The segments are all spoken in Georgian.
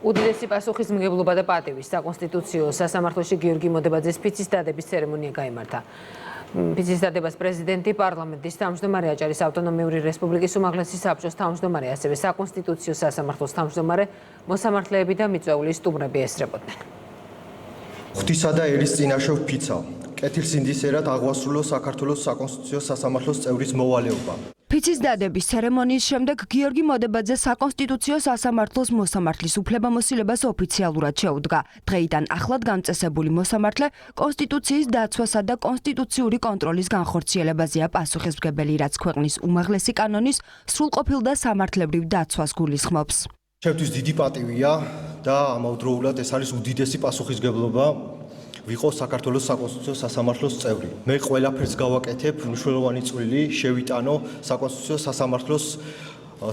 უდიდესი პასუხისმგებლობა და პატივის საკონსტიტუციო სასამართლოში გიორგი მოდებაძის ფიცის დადების ცერემონია გაიმართა. ფიცის დადებას პრეზიდენტი, პარლამენტის თავმჯდომარე, აჭარის ავტონომიური რესპუბლიკის უმაღლესი საბჭოს თავმჯდომარე, ასევე საკონსტიტუციო სასამართლოს თავმჯდომარე, მოსამართლეები და მიწვეული სტუმრები ესწრებოდნენ. ღვთისა და ერის წინაშე ვფიცავ, კეთილსინდისერად აღვასრულო საქართველოს საკონსტიტუციო სასამართლოს წევრის მოვალეობა. ფიცის დადების ცერემონიის შემდეგ გიორგი მოდებაძე საკონსტიტუციო სასამართლოს მოსამართლის უფლებამოსილებას ოფიციალურად შეუდგა. დღეიდან ახლად გამწესებული მოსამართლე კონსტიტუციის დაცვასა და კონსტიტუციური კონტროლის განხორციელებაზეა პასუხისმგებელი, რაც ქვეყნის უმაღლესი კანონის სრულყოფილ და სამართლებრივ დაცვას გულისხმობს. ჩემთვის დიდი პატივია და ამავდროულად ეს არის უდიდესი პასუხისმგებლობა ვიყო საქართველოს საკონსტიტუციო სასამართლოს წევრი. მე ყველაფერს გავაკეთებ, მნიშვნელოვანი წვლილი შევიტანო საკონსტიტუციო სასამართლოს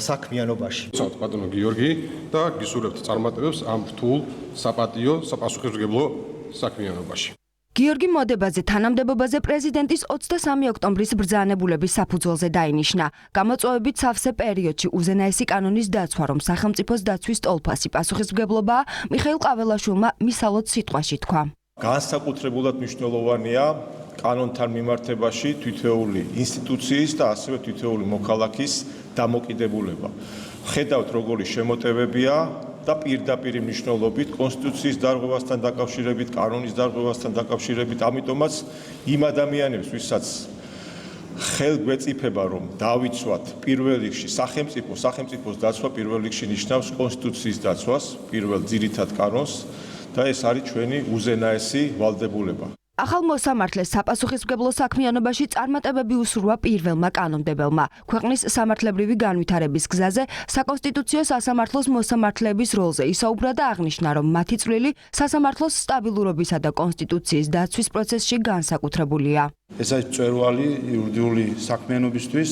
საქმიანობაში. ვწავთ ბატონო გიორგი და გისურვებთ წარმატებებს ამ რთულ საპატიო, საპასუხისმგებლო საქმიანობაში. გიორგი მოდებაძე თანამდებობაზე პრეზიდენტის 23 ოქტომბრის ბრძანებულების საფუძველზე დაინიშნა. გამოწვევებით სავსე პერიოდში უზენაესი კანონის დაცვა, რომ სახელმწიფოს დაცვის ტოლფასი პასუხისმგებლობაა, მიხეილ ყაველაშვილმა მისალოდ სიტყვაში თქვა. განსაკუთრებულად მნიშვნელოვანია კანონთან მიმართებაში თითოეული ინსტიტუციის და ასევე თითოეული მოქალაქის დამოკიდებულება. ხედავთ როგორი შემოტევებია და პირდაპირ მნიშვნელობით კონსტიტუციის დარღვევასთან დაკავშირებით, კანონის დარღვევასთან დაკავშირებით, ამიტომაც იმ ადამიანებს, ვისაც ხელგვეწიფება, რომ დავიცვათ პირველ რიგში სახელმწიფოს დაცვა პირველ რიგში ნიშნავს კონსტიტუციის დაცვას, პირველ ძირითად კანონს. და ეს არის ჩვენი უზენაესი ვალდებულება. ახალ მოსამართლეს საპასუხისმგებლო საქმიანობაში წარმატებები უსურვა პირველმა კანონმდებელმა. ქვეყნის სამართლებრივი განვითარების გზაზე საკონსტიტუციო სასამართლოს მოსამართლეების როლზე ისაუბრა და აღნიშნა, რომ მათი წვლილი სასამართლოს სტაბილურობისა და კონსტიტუციის დაცვის პროცესში განსაკუთრებულია. ეს არის მწვერვალი იურიდიული საქმიანობისთვის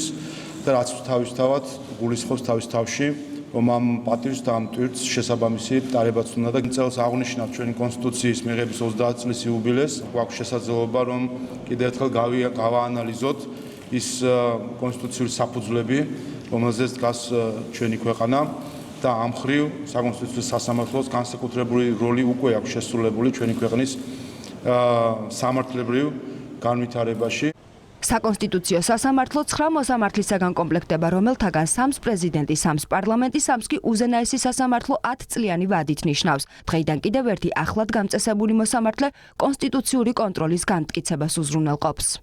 და რაც თავისთავად გულისხმობს თავის თავში რომ ამ პატივს და ამ ტვირთს შესაბამისი ტარებაც უნდა და წელს აღნიშნავთ ჩვენი კონსტიტუციის მიღების 30 წლის იუბილეს. გვაქვს შესაძლებლობა რომ კიდევ ერთხელ გავაანალიზოთ ის კონსტიტუციური საფუძვლები, რომელზეც დგას ჩვენი ქვეყანა და ამ მხრივ საკონსტიტუციო სასამართლოს განსაკუთრებული როლი უკვე აქვს შესრულებული ჩვენი ქვეყნის სამართლებრივ განვითარებაში. საკონსტიტუციო სასამართლო 9 მოსამართლისაგან კომპლექტდება, რომელთაგან 3-ს პრეზიდენტი, 3-ს პარლამენტი, 3-ს კი უზენაესი სასამართლო 10 წლიანი ვადით ნიშნავს. დღეიდან კიდევ ერთი ახლად გამწესებული მოსამართლე კონსტიტუციური კონტროლის განმტკიცებას უზრუნველყოფს.